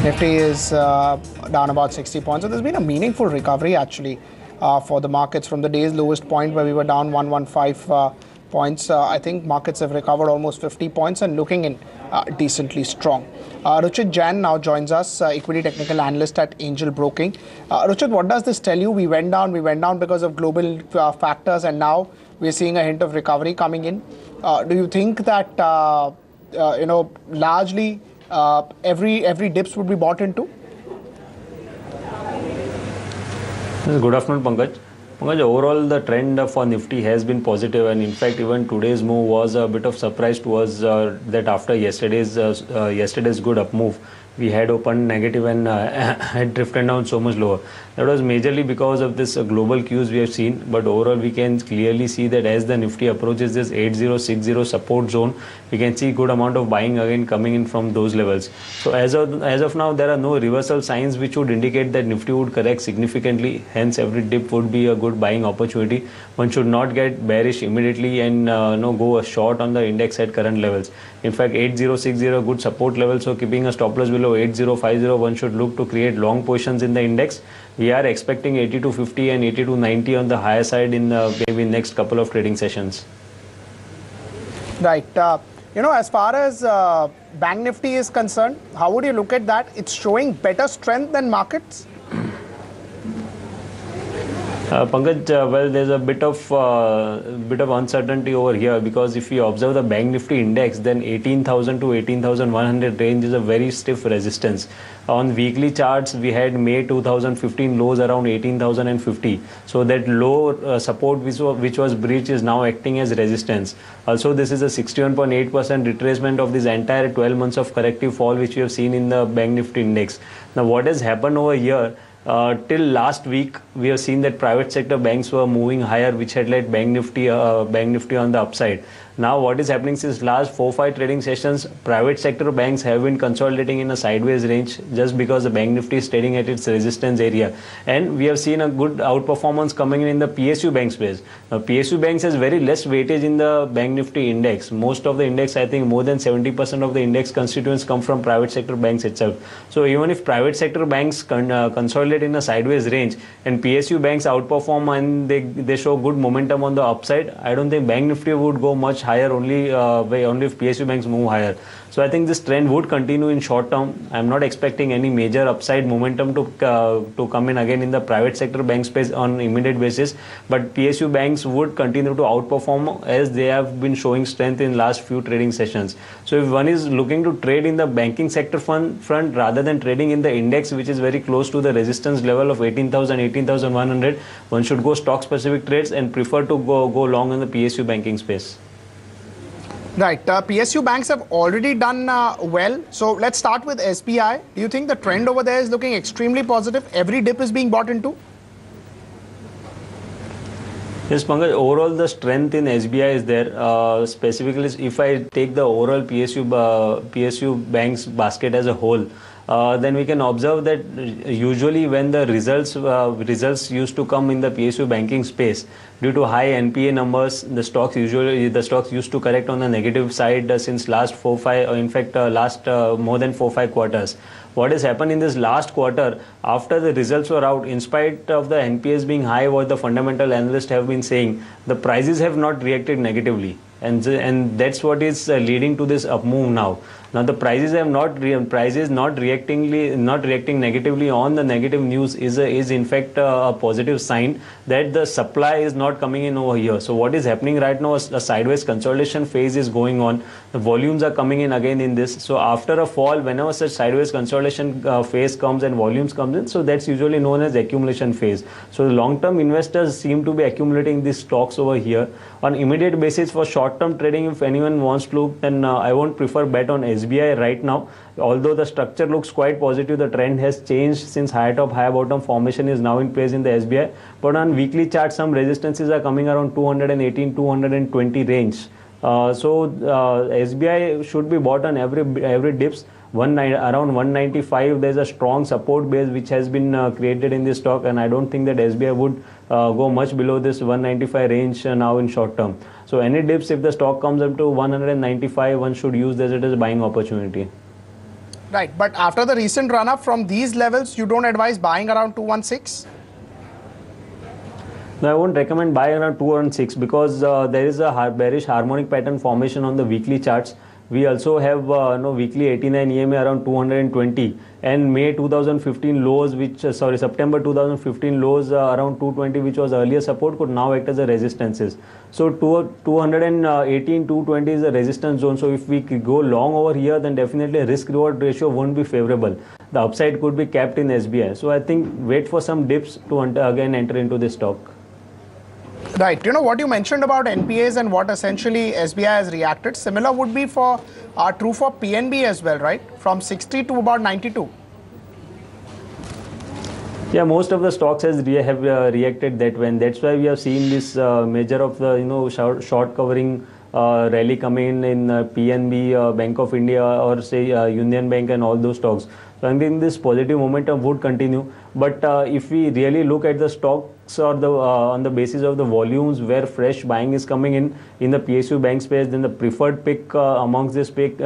Nifty is down about 60 points. So there's been a meaningful recovery actually for the markets from the day's lowest point where we were down 115 points. I think markets have recovered almost 50 points and looking in decently strong. Ruchit Jain now joins us, equity technical analyst at Angel Broking. Ruchit, what does this tell you? We went down because of global factors, and now we're seeing a hint of recovery coming in. Do you think that largely every dips would be bought into? Good afternoon, Pankaj. Pankaj, overall the trend for Nifty has been positive, and in fact even today's move was a bit of surprise to us that after yesterday's good up move, we had opened negative and had drifted down so much lower. That was majorly because of this global cues we have seen, but overall we can clearly see that as the Nifty approaches this 8060 support zone, we can see good amount of buying again coming in from those levels. So as of now, there are no reversal signs which would indicate that Nifty would correct significantly. Hence, every dip would be a good buying opportunity. One should not get bearish immediately and go a short on the index at current levels. In fact, 8060 good support level. So keeping a stop loss below 8050, one should look to create long positions in the index. We are expecting 8250 and 8290 on the higher side in maybe next couple of trading sessions. Right. As far as Bank Nifty is concerned, how would you look at that? It's showing better strength than markets? Pankaj, well, there's a bit of uncertainty over here, because if we observe the Bank Nifty index, then 18,000 to 18,100 range is a very stiff resistance. On weekly charts, we had May 2015 lows around 18,050. So that low support which was breached is now acting as resistance. Also, this is a 61.8% retracement of this entire 12 months of corrective fall which we have seen in the Bank Nifty index. Now, what has happened over here? Till last week, we have seen that private sector banks were moving higher, which had led Bank Nifty on the upside. Now, what is happening since last 4-5 trading sessions, private sector banks have been consolidating in a sideways range just because the Bank Nifty is trading at its resistance area. And we have seen a good outperformance coming in the PSU bank space. Now, PSU banks has very less weightage in the Bank Nifty index. Most of the index, I think more than 70% of the index constituents come from private sector banks itself. So even if private sector banks consolidate in a sideways range and PSU banks outperform and they show good momentum on the upside, I don't think Bank Nifty would go much higher, only if PSU banks move higher. So I think this trend would continue in short term. I'm not expecting any major upside momentum to come in again in the private sector bank space on immediate basis, but PSU banks would continue to outperform as they have been showing strength in last few trading sessions. So if one is looking to trade in the banking sector front rather than trading in the index, which is very close to the resistance level of 18,000, 18,100, one should go stock specific trades and prefer to go long in the PSU banking space. Right. PSU banks have already done well. So let's start with SBI. Do you think the trend over there is looking extremely positive? Every dip is being bought into? Yes, Pankaj, overall the strength in SBI is there. Specifically, if I take the overall PSU banks basket as a whole, then we can observe that usually when the results used to come in the PSU banking space, due to high NPA numbers, the stocks used to correct on the negative side since last 4-5, in fact last more than 4-5 quarters. What has happened in this last quarter, after the results were out, in spite of the NPAs being high, what the fundamental analysts have been saying, the prices have not reacted negatively. And that's what is leading to this up move now. Now the prices have not reacting negatively on the negative news is in fact a positive sign that the supply is not coming in over here. So what is happening right now is a sideways consolidation phase is going on. The volumes are coming in again in this. So after a fall, whenever such sideways consolidation phase comes and volumes comes in, so that's usually known as accumulation phase. So the long-term investors seem to be accumulating these stocks over here. On immediate basis for short-term trading, if anyone wants to look, then I won't prefer bet on SBI right now. Although the structure looks quite positive, the trend has changed since high top, high bottom formation is now in place in the SBI. But on weekly chart, some resistances are coming around 218, 220 range. So SBI should be bought on every dips. Around 195, there's a strong support base which has been created in this stock, and I don't think that SBI would go much below this 195 range now in short term. So any dips, if the stock comes up to 195, one should use this as a buying opportunity. Right, but after the recent run-up from these levels, you don't advise buying around 216? No, I won't recommend buying around 216 because there is a bearish harmonic pattern formation on the weekly charts. We also have weekly 89 EMA around 220 and May 2015 lows, which September 2015 lows around 220, which was earlier support, could now act as a resistances. So 218, 220 is a resistance zone. So if we go long over here, then definitely risk reward ratio won't be favorable. The upside could be capped in SBI. So I think wait for some dips to again enter into this stock. Right. You know what you mentioned about NPAs and what essentially SBI has reacted. Similar would be true for PNB as well, right? From 60 to about 92. Yeah, most of the stocks have reacted that way, and that's why we have seen this measure of the short covering rally coming in PNB, Bank of India, or say Union Bank and all those stocks. So I think this positive momentum would continue. But if we really look at the stocks or the on the basis of the volumes where fresh buying is coming in the PSU bank space, then the preferred pick among this space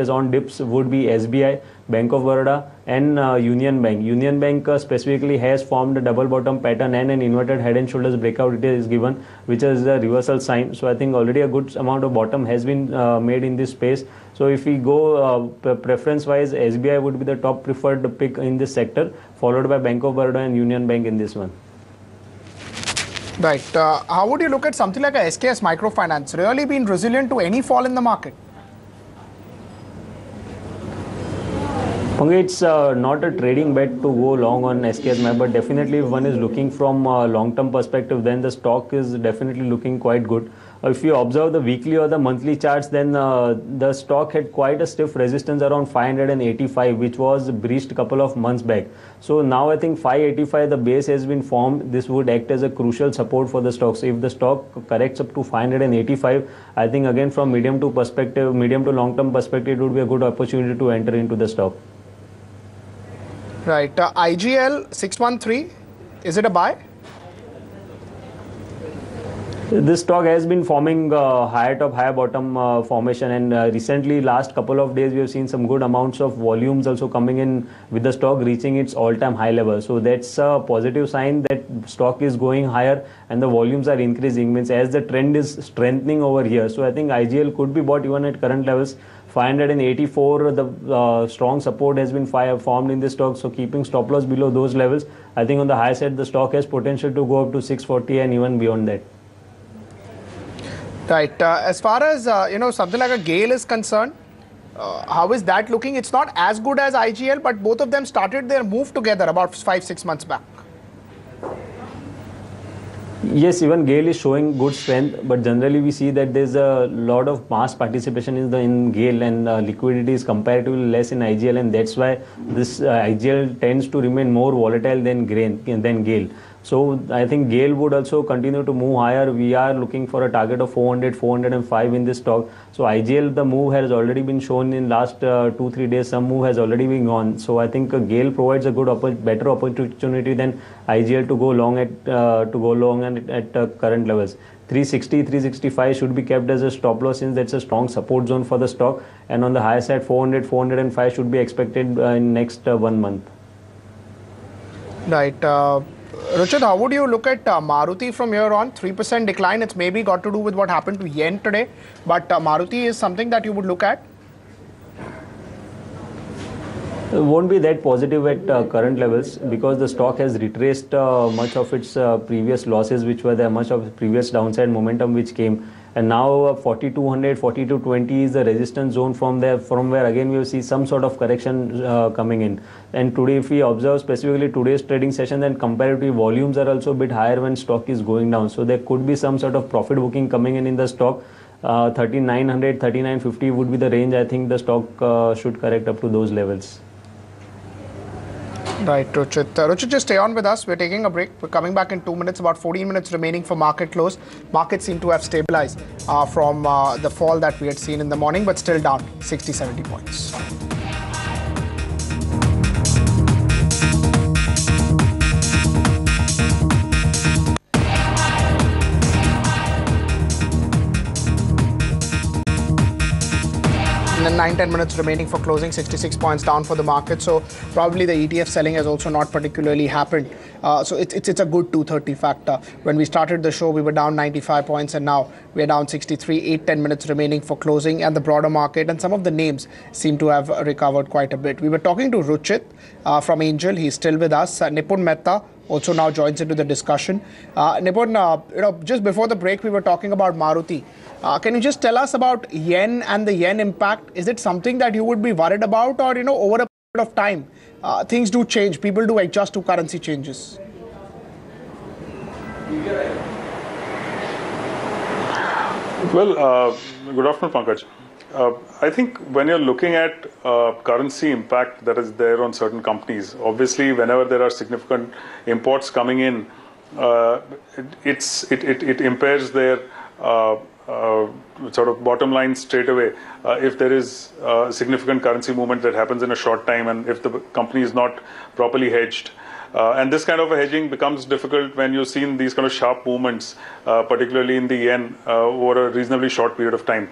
on dips would be SBI, Bank of Baroda, and Union Bank. Union Bank specifically has formed a double bottom pattern and an inverted head and shoulders breakout it is given, which is a reversal sign. So I think already a good amount of bottom has been made in this space. So if we go preference wise, SBI would be the top preferred pick in this sector, followed by Bank of Baroda and Union Bank in this one. Right. How would you look at something like a SKS Microfinance? Really been resilient to any fall in the market? It's not a trading bet to go long on SKS Map, but definitely if one is looking from a long-term perspective, then the stock is definitely looking quite good. If you observe the weekly or the monthly charts, then the stock had quite a stiff resistance around 585, which was breached a couple of months back. So now I think 585, the base has been formed. This would act as a crucial support for the stock. So if the stock corrects up to 585, I think again from medium to long-term perspective, it would be a good opportunity to enter into the stock. Right. IGL 613, is it a buy? This stock has been forming higher top, higher bottom formation, and recently last couple of days we have seen some good amounts of volumes also coming in with the stock reaching its all-time high level. So that's a positive sign that stock is going higher and the volumes are increasing, means as the trend is strengthening over here. So I think IGL could be bought even at current levels. 584, the strong support has been formed in this stock, so keeping stop loss below those levels, I think on the high side the stock has potential to go up to 640 and even beyond that. Right. As far as something like a GAIL is concerned, how is that looking? It's not as good as IGL, but both of them started their move together about 5-6 months back. Yes, even GAIL is showing good strength, but generally we see that there's a lot of mass participation in GAIL, and liquidity is comparatively less in IGL, and that's why this IGL tends to remain more volatile than GAIL. So I think GAIL would also continue to move higher. We are looking for a target of 400, 405 in this stock. So IGL, the move has already been shown in last 2-3 days. Some move has already been gone. So I think GAIL provides a better opportunity than IGL to go long at current levels. 360, 365 should be kept as a stop loss, since that's a strong support zone for the stock. And on the higher side, 400, 405 should be expected in next 1 month. Right. Ruchit, how would you look at Maruti from here on? 3% decline. It's maybe got to do with what happened to yen today, but Maruti is something that you would look at? It won't be that positive at current levels, because the stock has retraced much of its previous losses, which were there, much of previous downside momentum which came. And now 4200, 4220 is the resistance zone from where again we will see some sort of correction coming in. And today, if we observe specifically today's trading session, then comparatively volumes are also a bit higher when stock is going down. So there could be some sort of profit booking coming in the stock. 3900, 3950 would be the range. I think the stock should correct up to those levels. Right, Ruchit. Ruchit, just stay on with us. We're taking a break. We're coming back in 2 minutes, about 14 minutes remaining for market close. Markets seem to have stabilized from the fall that we had seen in the morning, but still down 60-70 points. And then 9-10 minutes remaining for closing, 66 points down for the market. So probably the ETF selling has also not particularly happened. So it's a good 230 factor. When we started the show, we were down 95 points, and now we're down 63. 8-10 minutes remaining for closing, and the broader market and some of the names seem to have recovered quite a bit. We were talking to Ruchit from Angel. He's still with us. Nipun Mehta also now joins into the discussion. Nipun, just before the break, we were talking about Maruti. Can you just tell us about yen and the yen impact? Is it something that you would be worried about, or over a period of time, things do change, people do adjust to currency changes? Well, good afternoon, Pankaj. I think when you're looking at currency impact that is there on certain companies, obviously whenever there are significant imports coming in, it impairs their sort of bottom line straight away. If there is significant currency movement that happens in a short time, and if the company is not properly hedged. And this kind of a hedging becomes difficult when you've seen these kind of sharp movements, particularly in the yen, over a reasonably short period of time.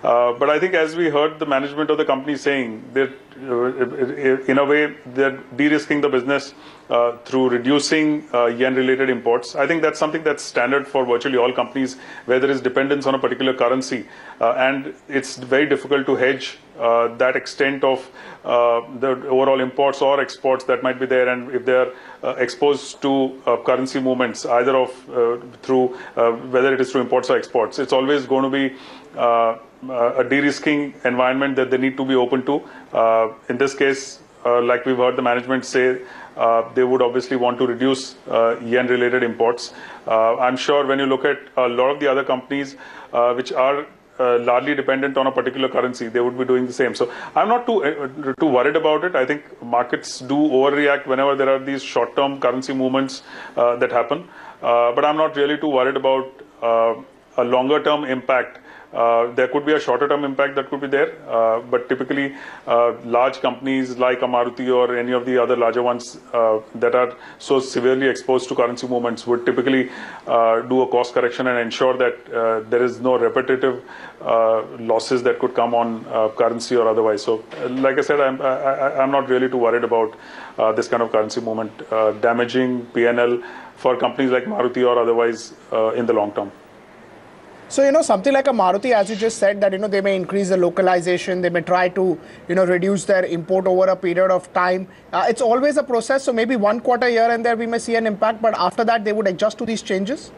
But I think, as we heard the management of the company saying, that in a way they're de-risking the business through reducing yen-related imports. I think that's something that's standard for virtually all companies where there is dependence on a particular currency, and it's very difficult to hedge that extent of the overall imports or exports that might be there, and if they're exposed to currency movements, either of through whether it is through imports or exports, it's always going to be a de-risking environment that they need to be open to. In this case, like we've heard the management say, they would obviously want to reduce yen-related imports. I'm sure when you look at a lot of the other companies which are largely dependent on a particular currency, they would be doing the same. So I'm not too worried about it. I think markets do overreact whenever there are these short-term currency movements that happen. But I'm not really too worried about a longer-term impact. There could be a shorter-term impact that could be there, but typically large companies like Maruti or any of the other larger ones that are so severely exposed to currency movements would typically do a course correction and ensure that there is no repetitive losses that could come on currency or otherwise. So, like I said, I'm not really too worried about this kind of currency movement damaging P&L for companies like Maruti or otherwise in the long term. So, something like a Maruti, as you just said, that, they may increase the localization, they may try to, reduce their import over a period of time. It's always a process. So maybe 1 quarter here and there we may see an impact, but after that they would adjust to these changes?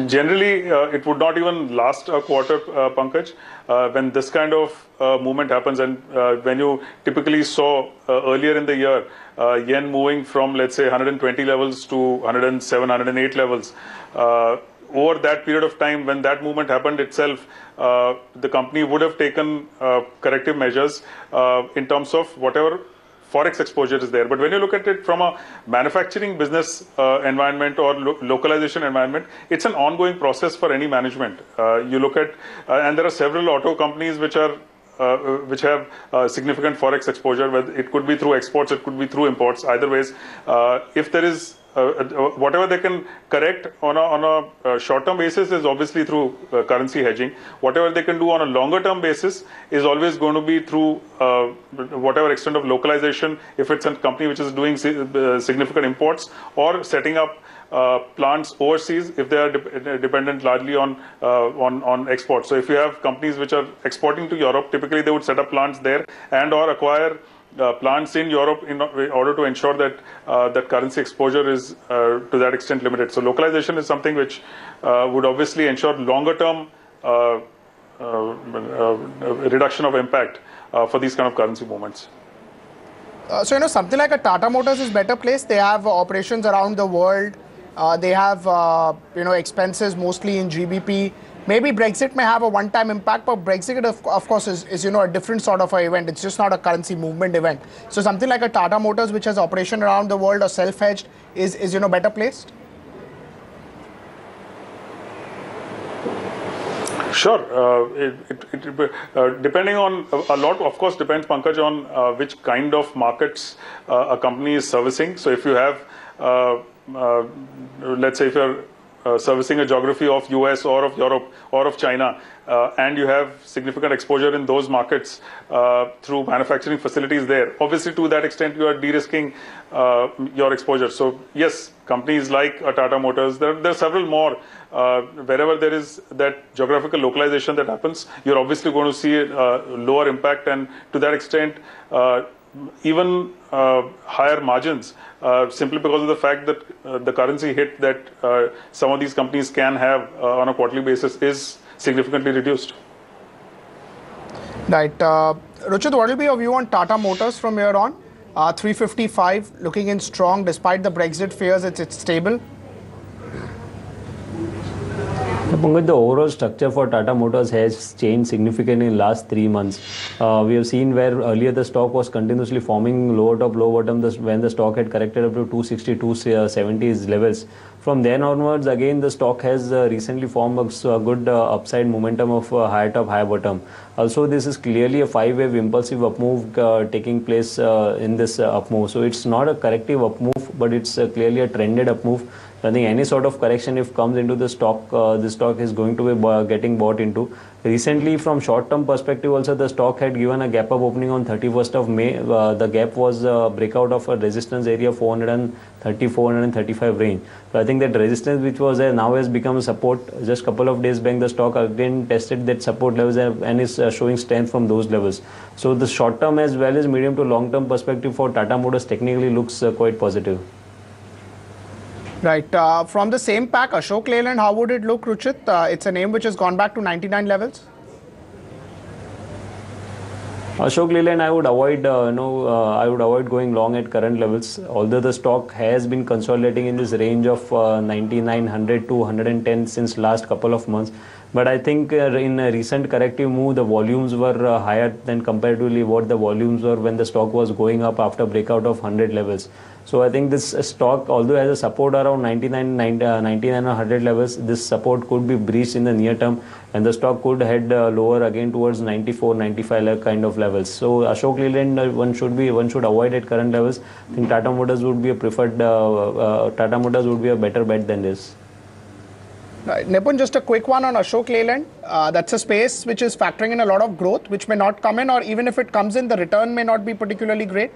Generally, it would not even last a quarter, Pankaj, when this kind of movement happens. And when you typically saw earlier in the year, yen moving from, let's say, 120 levels to 107, 108 levels, over that period of time, when that movement happened itself, the company would have taken corrective measures in terms of whatever forex exposure is there. But when you look at it from a manufacturing business environment or localization environment, it's an ongoing process for any management. You look at, and there are several auto companies which have significant forex exposure. Whether it could be through exports, it could be through imports. Either ways, if there is whatever they can correct on a short-term basis is obviously through currency hedging. Whatever they can do on a longer-term basis is always going to be through whatever extent of localization, if it's a company which is doing significant imports, or setting up plants overseas if they are dependent largely on exports. So if you have companies which are exporting to Europe, typically they would set up plants there and or acquire plants in Europe in order to ensure that that currency exposure is to that extent limited. So localization is something which would obviously ensure longer term reduction of impact for these kind of currency movements. So something like a Tata Motors is better placed. They have operations around the world. They have expenses mostly in GBP. Maybe Brexit may have a one-time impact, but Brexit, of course, is a different sort of an event. It's just not a currency movement event. So something like a Tata Motors, which has operation around the world or self-hedged, is better placed? Sure. Depending on a lot, of course, depends, Pankaj, on which kind of markets a company is servicing. So if you have, let's say, if you're servicing a geography of US or of Europe or of China, and you have significant exposure in those markets through manufacturing facilities there. Obviously, to that extent, you are de-risking your exposure. So yes, companies like Tata Motors, there are several more. Wherever there is that geographical localization that happens, you're obviously going to see a lower impact, and to that extent, even higher margins, simply because of the fact that the currency hit that some of these companies can have on a quarterly basis is significantly reduced. Right. Ruchit, what will be your view on Tata Motors from here on? 355 looking in strong despite the Brexit fears. It's stable. Pankaj, the overall structure for Tata Motors has changed significantly in the last 3 months. We have seen where earlier the stock was continuously forming lower top, low bottom when the stock had corrected up to 260, 270 levels. From then onwards, again, the stock has recently formed a good upside momentum of higher top, higher bottom. Also, this is clearly a 5-wave impulsive up move taking place in this up move. So it's not a corrective up move, but it's clearly a trended up move. I think any sort of correction if comes into the stock is going to be getting bought into. Recently, from short-term perspective, also the stock had given a gap up opening on 31st of May. The gap was breakout of a resistance area 430, 435 range. So I think that resistance which was there now has become a support. Just a couple of days back, the stock again tested that support levels and is showing strength from those levels. So the short-term as well as medium to long-term perspective for Tata Motors technically looks quite positive. Right. From the same pack, Ashok Leyland, how would it look, Ruchit? It's a name which has gone back to 99 levels. Ashok Leyland, I would avoid. I would avoid going long at current levels. Although the stock has been consolidating in this range of 9900 to 110 since last couple of months. But I think in a recent corrective move, the volumes were higher than comparatively what the volumes were when the stock was going up after breakout of 100 levels. So I think this stock, although has a support around 99 or 100 levels, this support could be breached in the near term, and the stock could head lower again towards 94, 95 kind of levels. So Ashok Leyland, one should avoid at current levels. I think Tata Motors would be a preferred. Tata Motors would be a better bet than this. Right. Nipun, just a quick one on Ashok Leyland. That's a space which is factoring in a lot of growth, which may not come in, or even if it comes in, the return may not be particularly great.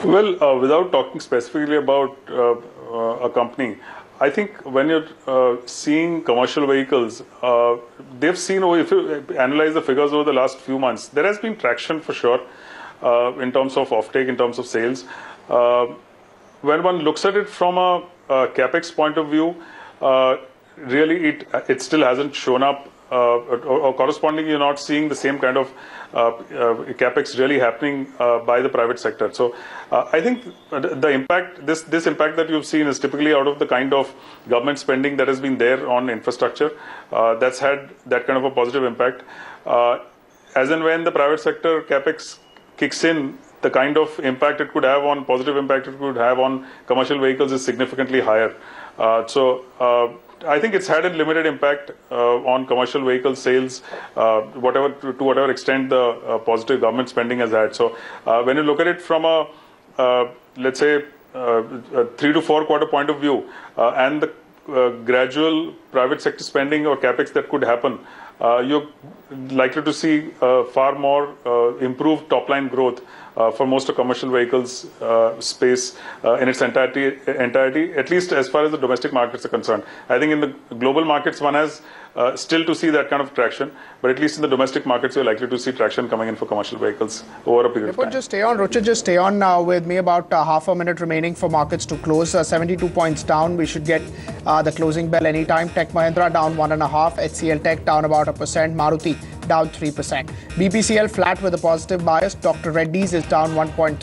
Well, without talking specifically about a company, I think when you're seeing commercial vehicles, they've seen, if you analyze the figures over the last few months, there has been traction for sure in terms of offtake, in terms of sales. When one looks at it from a capex point of view, really it still hasn't shown up, or correspondingly you're not seeing the same kind of capex really happening by the private sector. So I think the impact, this impact that you've seen is typically out of the kind of government spending that has been there on infrastructure. That's had that kind of a positive impact. As and when the private sector capex kicks in, the kind of impact it could have on, positive impact it could have on commercial vehicles is significantly higher. So I think it's had a limited impact on commercial vehicle sales, to whatever extent the positive government spending has had. So when you look at it from a, let's say, a 3 to 4 quarter point of view, and the gradual private sector spending or capex that could happen, you're likely to see far more improved top-line growth for most of commercial vehicles space in its entirety, at least as far as the domestic markets are concerned. I think in the global markets, one has still to see that kind of traction, but at least in the domestic markets, you're likely to see traction coming in for commercial vehicles over a period of time. Just stay on, Ruchit, just stay on with me. About half a minute remaining for markets to close. 72 points down. We should get the closing bell anytime. Tech Mahindra down 1.5%. HCL Tech down about 1%. Maruti down 3%. BPCL flat with a positive bias. Dr. Reddy's is down 1.3%.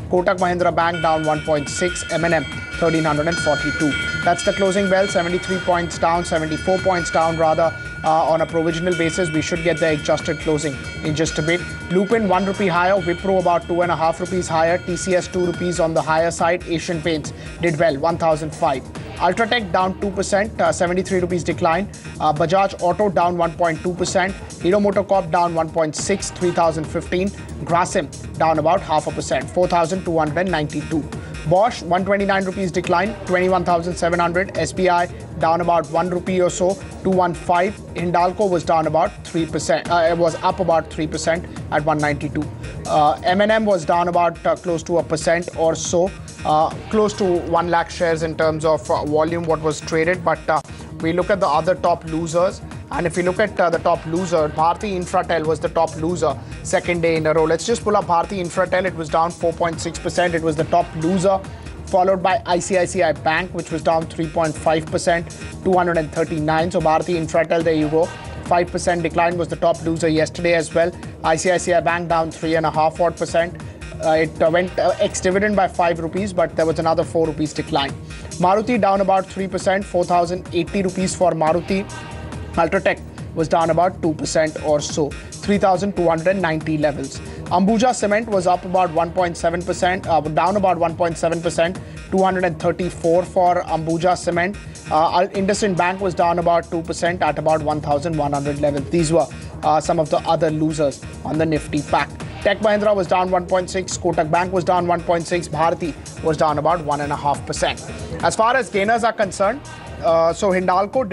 Kotak Mahindra Bank down 1.6%. M&M 1342. That's the closing bell. 73 points down, 74 points down rather on a provisional basis. We should get the adjusted closing in just a bit. Lupin 1 rupee higher, Wipro about 2.5 rupees higher, TCS 2 rupees on the higher side. Asian Paints did well, 1005. Ultratech down 2%, 73 rupees decline. Bajaj Auto down 1.2%. Hero MotoCorp down 1.6, 3015. Grasim down about 0.5%, 4292. Bosch 129 rupees decline, 21,700. SBI down about 1 rupee or so, 215. Hindalco was down about 3%. It was up about 3% at 192. M&M was down about close to 1% or so. Close to 1 lakh shares in terms of volume what was traded, but we look at the other top losers, and if you look at the top loser, Bharti Infratel was the top loser second day in a row. Let's just pull up Bharti Infratel. It was down 4.6%. It was the top loser, followed by ICICI Bank, which was down 3.5%, 239. So Bharti Infratel, there you go. 5% decline, was the top loser yesterday as well. ICICI Bank down 3.5%. It went ex-dividend by 5 rupees, but there was another 4 rupees decline. Maruti down about 3%, 4,080 rupees for Maruti. Ultratech was down about 2% or so, 3,290 levels. Ambuja Cement was up about 1.7%, down about 1.7%, 234 for Ambuja Cement. IndusInd Bank was down about 2% at about 1,100 levels. These were some of the other losers on the Nifty pack. Tech Mahindra was down 1.6, Kotak Bank was down 1.6, Bharati was down about 1.5%. As far as gainers are concerned, so Hindalco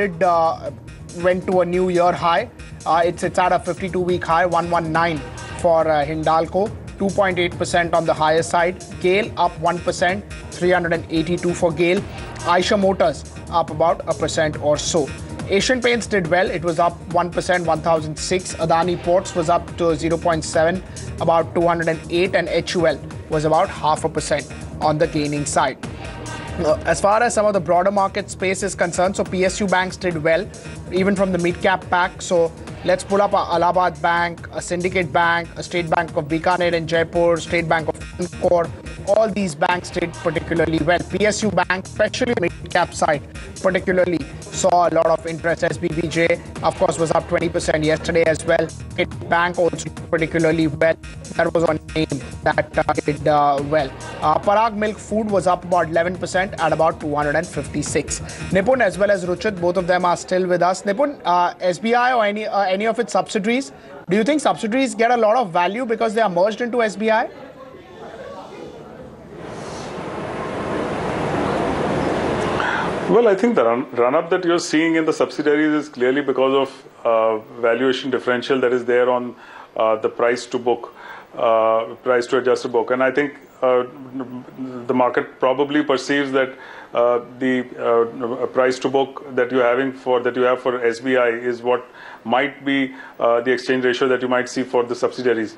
went to a new year high. It's at a 52-week high, 119 for Hindalco, 2.8% on the higher side. GAIL up 1%, 382 for GAIL. Eicher Motors up about 1% or so. Asian Paints did well. It was up 1%, 1006. Adani Ports was up to 0.7, about 208, and HUL was about 0.5% on the gaining side. As far as some of the broader market space is concerned, so PSU banks did well, even from the mid-cap pack. So let's pull up a Allahabad Bank, a Syndicate Bank, a State Bank of Bikaner in Jaipur, State Bank of Kaur. All these banks did particularly well. PSU Bank, especially mid-cap side, particularly saw a lot of interest. SBBJ, of course, was up 20% yesterday as well. Bank also did particularly well. That was one name that did well. Parag Milk Food was up about 11% at about 256. Nippon as well as Ruchit, both of them are still with us. Nippon, SBI or any of its subsidiaries, do you think subsidiaries get a lot of value because they are merged into SBI? Well, I think the run-up that you're seeing in the subsidiaries is clearly because of valuation differential that is there on the price to book, price to adjusted book. And I think the market probably perceives that the price to book that you have for SBI is what might be the exchange ratio that you might see for the subsidiaries.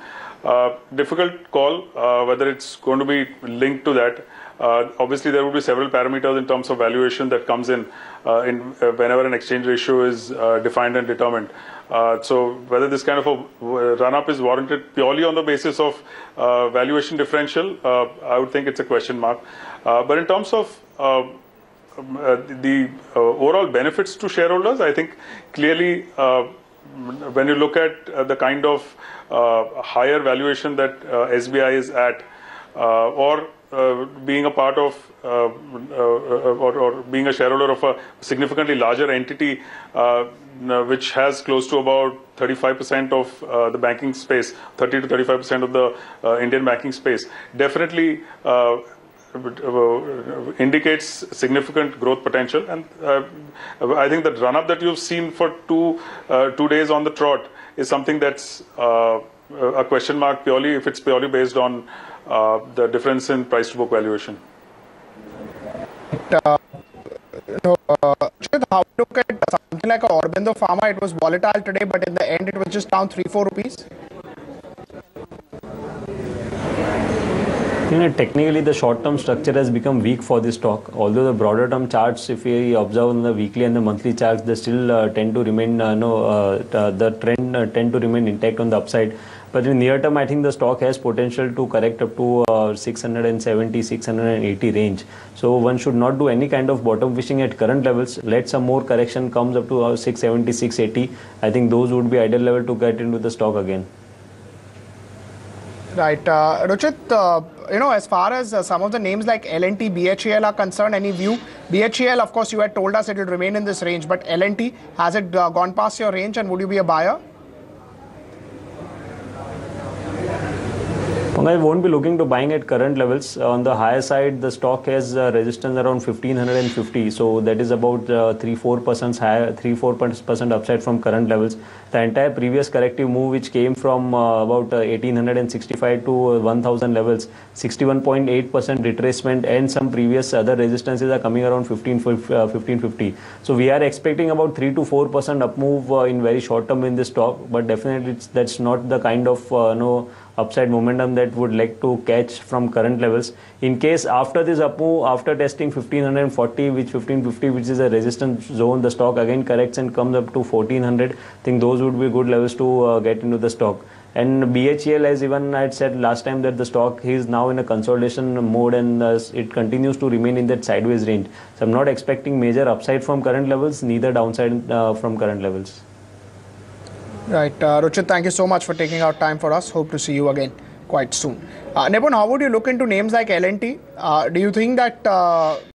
Difficult call whether it's going to be linked to that. Obviously, there will be several parameters in terms of valuation that comes in whenever an exchange ratio is defined and determined. So whether this kind of a run-up is warranted purely on the basis of valuation differential, I would think it's a question mark. But in terms of the overall benefits to shareholders, I think clearly when you look at the kind of higher valuation that SBI is at, or being a part of or being a shareholder of a significantly larger entity which has close to about 35% of the banking space, 30 to 35% of the Indian banking space, definitely indicates significant growth potential. And I think that run-up that you've seen for two days on the trot is something that's a question mark purely if it's purely based on the difference in price to book valuation. How look at something like Aurobindo Pharma? It was volatile today, but in the end, it was just down 3-4 rupees. Technically, the short-term structure has become weak for this stock. Although the broader-term charts, if we observe on the weekly and the monthly charts, they still tend to remain, the trend tend to remain intact on the upside. But in near term, I think the stock has potential to correct up to 670, 680 range. So one should not do any kind of bottom fishing at current levels. Let some more correction comes up to 670, 680. I think those would be ideal level to get into the stock again. Right. Ruchit, as far as some of the names like L&T, BHEL are concerned, any view? BHEL, of course, you had told us it will remain in this range, but L&T, has it gone past your range and would you be a buyer? I won't be looking to buying at current levels. On the higher side, the stock has resistance around 1550, so that is about 3-4% higher, 3-4% upside from current levels. The entire previous corrective move, which came from about 1865 to 1000 levels, 61.8% retracement, and some previous other resistances are coming around 1550. So we are expecting about 3-4% up move in very short term in this stock, but definitely that's not the kind of upside momentum that would like to catch from current levels. In case after this up move, after testing 1540, which 1550, which is a resistance zone, the stock again corrects and comes up to 1400. I think those would be good levels to get into the stock. And BHEL, as even I had said last time, that the stock is now in a consolidation mode and it continues to remain in that sideways range. So I'm not expecting major upside from current levels, neither downside from current levels. Right. Ruchit, thank you so much for taking out time for us. Hope to see you again quite soon. Nipun, how would you look into names like L&T? Do you think that